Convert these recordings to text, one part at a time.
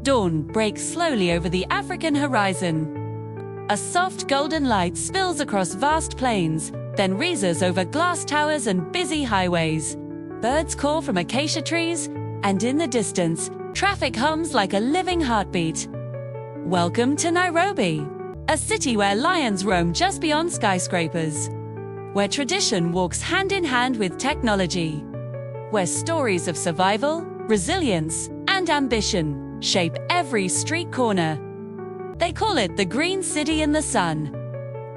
Dawn breaks slowly over the African horizon. A soft golden light spills across vast plains, then reaches over glass towers and busy highways. Birds call from acacia trees, and in the distance, traffic hums like a living heartbeat. Welcome to Nairobi, a city where lions roam just beyond skyscrapers, where tradition walks hand in hand with technology, where stories of survival, resilience, and ambition shape every street corner. They call it the Green City in the Sun.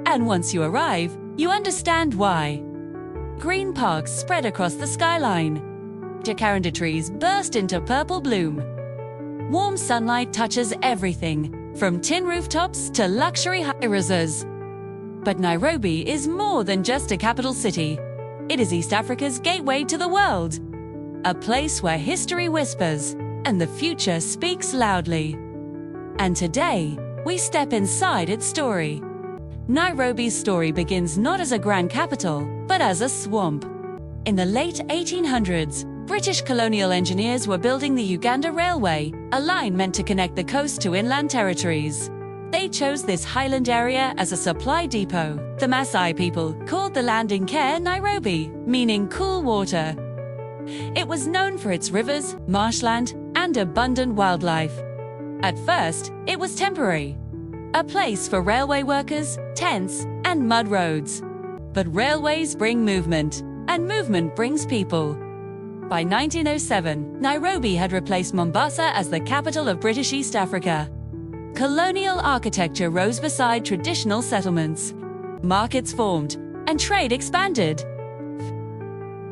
And once you arrive, you understand why. Green parks spread across the skyline. Jacaranda trees burst into purple bloom. Warm sunlight touches everything, from tin rooftops to luxury high-rises. But Nairobi is more than just a capital city. It is East Africa's gateway to the world. A place where history whispers and the future speaks loudly. And today, we step inside its story. Nairobi's story begins not as a grand capital, but as a swamp. In the late 1800s, British colonial engineers were building the Uganda Railway, a line meant to connect the coast to inland territories. They chose this highland area as a supply depot. The Maasai people called the land in care Nairobi, meaning cool water. It was known for its rivers, marshland, and abundant wildlife. At first, it was temporary, a place for railway workers, tents, and mud roads. But railways bring movement, and movement brings people. By 1907, Nairobi had replaced Mombasa as the capital of British East Africa. Colonial architecture rose beside traditional settlements. Markets formed, and trade expanded.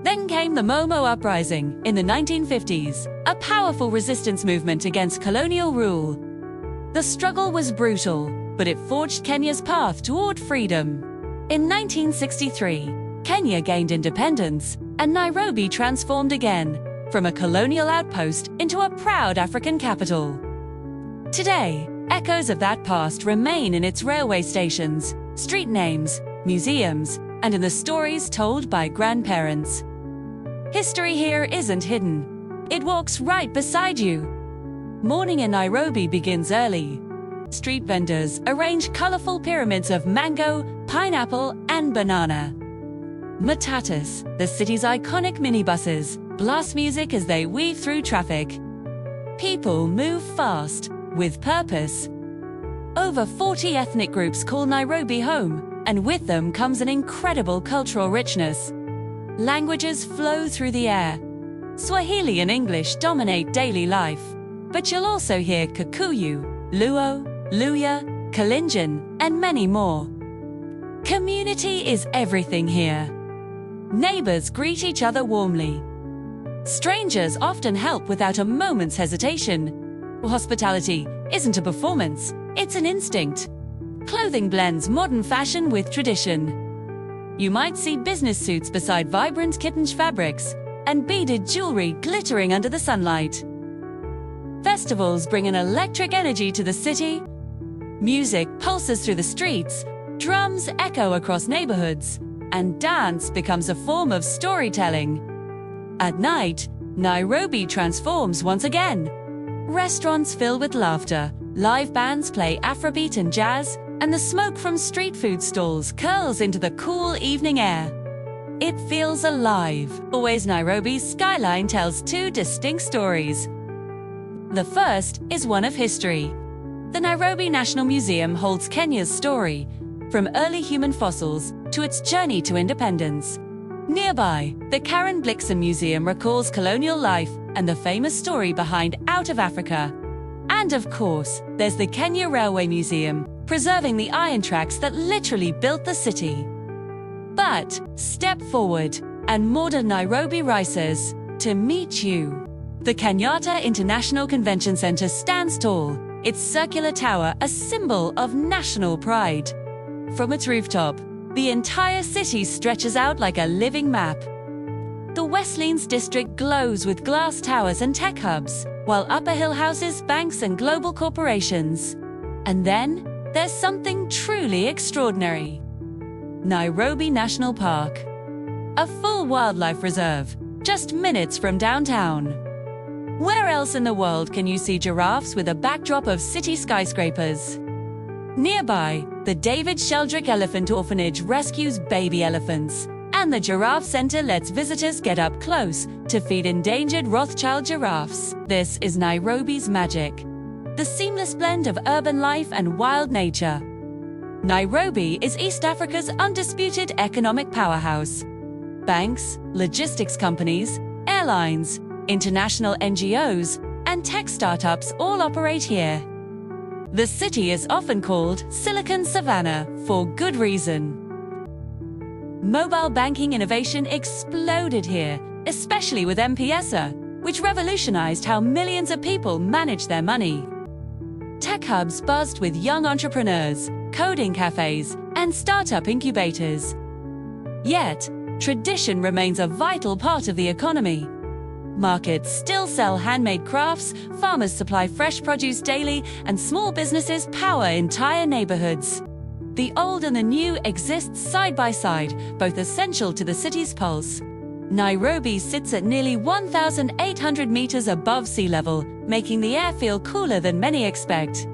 Then came the Momo Uprising in the 1950s, a powerful resistance movement against colonial rule. The struggle was brutal, but it forged Kenya's path toward freedom. In 1963, Kenya gained independence, and Nairobi transformed again, from a colonial outpost into a proud African capital. Today, echoes of that past remain in its railway stations, street names, museums, and in the stories told by grandparents. History here isn't hidden. It walks right beside you. Morning in Nairobi begins early. Street vendors arrange colorful pyramids of mango, pineapple, and banana. Matatus, the city's iconic minibuses, blast music as they weave through traffic. People move fast, with purpose. Over 40 ethnic groups call Nairobi home, and with them comes an incredible cultural richness. Languages flow through the air. Swahili and English dominate daily life, but you'll also hear Kikuyu, Luo, Luya, Kalenjin, and many more. Community is everything here. Neighbors greet each other warmly. Strangers often help without a moment's hesitation. Hospitality isn't a performance, it's an instinct. Clothing blends modern fashion with tradition. You might see business suits beside vibrant kitenge fabrics and beaded jewelry glittering under the sunlight. Festivals bring an electric energy to the city. Music pulses through the streets, drums echo across neighborhoods, and dance becomes a form of storytelling. At night, Nairobi transforms once again. Restaurants fill with laughter, live bands play Afrobeat and jazz, and the smoke from street food stalls curls into the cool evening air. It feels alive. Always Nairobi's skyline tells two distinct stories. The first is one of history. The Nairobi National Museum holds Kenya's story, from early human fossils to its journey to independence. Nearby, the Karen Blixen Museum recalls colonial life and the famous story behind Out of Africa. And of course, there's the Kenya Railway Museum, preserving the iron tracks that literally built the city. But step forward, and modern Nairobi rises to meet you. The Kenyatta International Convention Center stands tall, its circular tower a symbol of national pride. From its rooftop, the entire city stretches out like a living map. The Westlands district glows with glass towers and tech hubs, while Upper Hill houses banks and global corporations. And then, there's something truly extraordinary. Nairobi National Park. A full wildlife reserve, just minutes from downtown. Where else in the world can you see giraffes with a backdrop of city skyscrapers? Nearby, the David Sheldrick Elephant Orphanage rescues baby elephants, and the Giraffe Center lets visitors get up close to feed endangered Rothschild giraffes. This is Nairobi's magic, the seamless blend of urban life and wild nature. Nairobi is East Africa's undisputed economic powerhouse. Banks, logistics companies, airlines, international NGOs, and tech startups all operate here. The city is often called Silicon Savannah for good reason. Mobile banking innovation exploded here, especially with M-Pesa, which revolutionized how millions of people manage their money. Tech hubs buzzed with young entrepreneurs, coding cafes, and startup incubators. Yet, tradition remains a vital part of the economy. Markets still sell handmade crafts, farmers supply fresh produce daily, and small businesses power entire neighborhoods. The old and the new exist side by side, both essential to the city's pulse. Nairobi sits at nearly 1,800 meters above sea level, making the air feel cooler than many expect.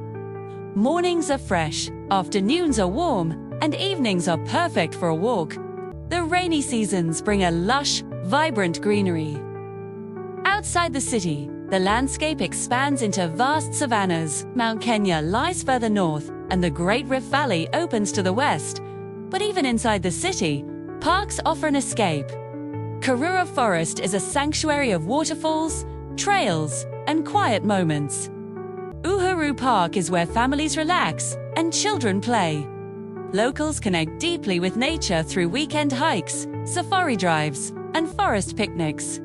Mornings are fresh, afternoons are warm, and evenings are perfect for a walk. The rainy seasons bring a lush, vibrant greenery. Outside the city, the landscape expands into vast savannas. Mount Kenya lies further north, and the Great Rift Valley opens to the west. But even inside the city, parks offer an escape. Karura Forest is a sanctuary of waterfalls, trails, and quiet moments. Uhuru Park is where families relax and children play. Locals connect deeply with nature through weekend hikes, safari drives, and forest picnics.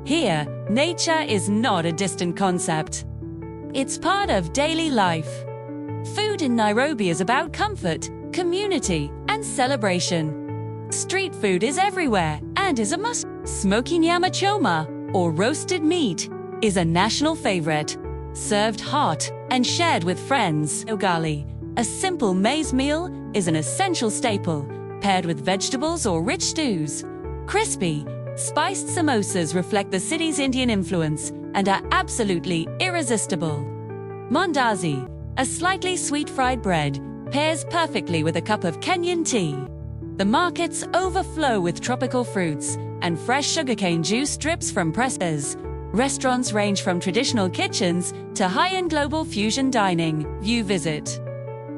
Here, nature is not a distant concept. It's part of daily life. Food in Nairobi is about comfort, community, and celebration. Street food is everywhere and is a must. Smoky nyama choma, or roasted meat, is a national favorite. Served hot and shared with friends. Ugali, a simple maize meal, is an essential staple, paired with vegetables or rich stews. Crispy, spiced samosas reflect the city's Indian influence and are absolutely irresistible. Mandazi, a slightly sweet fried bread, pairs perfectly with a cup of Kenyan tea. The markets overflow with tropical fruits, and fresh sugarcane juice drips from presses. Restaurants range from traditional kitchens to high-end global fusion dining. You visit.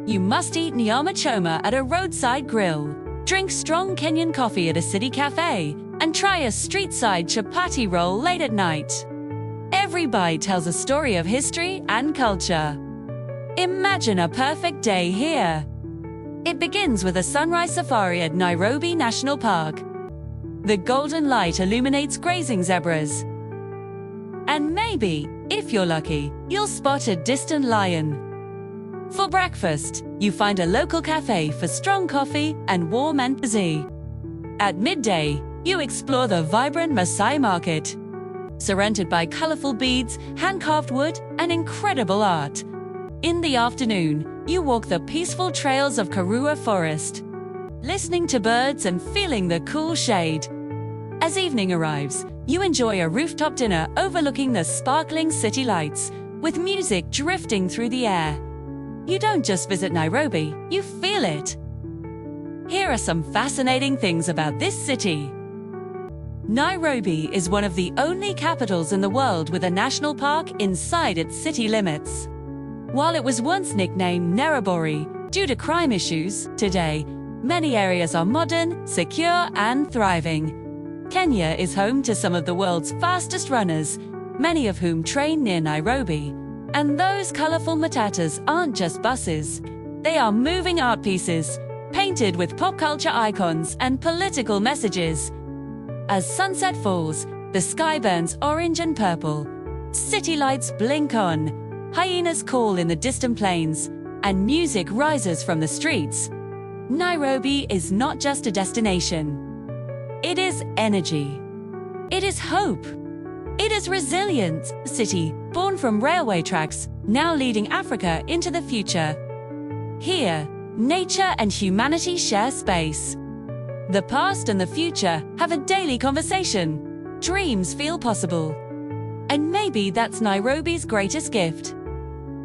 You must eat nyama choma at a roadside grill, drink strong Kenyan coffee at a city cafe, and try a street-side chapati roll late at night. Every bite tells a story of history and culture. Imagine a perfect day here. It begins with a sunrise safari at Nairobi National Park. The golden light illuminates grazing zebras. And maybe, if you're lucky, you'll spot a distant lion. For breakfast, you find a local cafe for strong coffee and warm mandazi. At midday, you explore the vibrant Maasai market, surrounded by colorful beads, hand-carved wood, and incredible art. In the afternoon, you walk the peaceful trails of Karura Forest, listening to birds and feeling the cool shade. As evening arrives, you enjoy a rooftop dinner overlooking the sparkling city lights, with music drifting through the air. You don't just visit Nairobi, you feel it. Here are some fascinating things about this city. Nairobi is one of the only capitals in the world with a national park inside its city limits. While it was once nicknamed Nairobi due to crime issues, today, many areas are modern, secure, and thriving. Kenya is home to some of the world's fastest runners, many of whom train near Nairobi. And those colorful matatas aren't just buses. They are moving art pieces, painted with pop culture icons and political messages. As sunset falls, the sky burns orange and purple. City lights blink on, hyenas call in the distant plains, and music rises from the streets. Nairobi is not just a destination. It is energy. It is hope. It is resilience, a city born from railway tracks, now leading Africa into the future. Here, nature and humanity share space. The past and the future have a daily conversation. Dreams feel possible. And maybe that's Nairobi's greatest gift.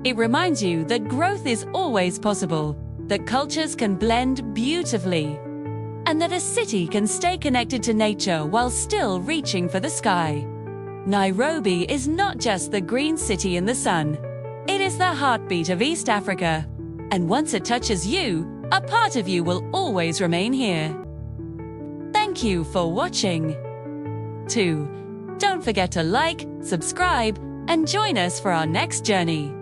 It reminds you that growth is always possible, that cultures can blend beautifully, and that a city can stay connected to nature while still reaching for the sky. Nairobi is not just the green city in the sun. It is the heartbeat of East Africa. And once it touches you, a part of you will always remain here. Thank you for watching. 2. Don't forget to like, subscribe, and join us for our next journey.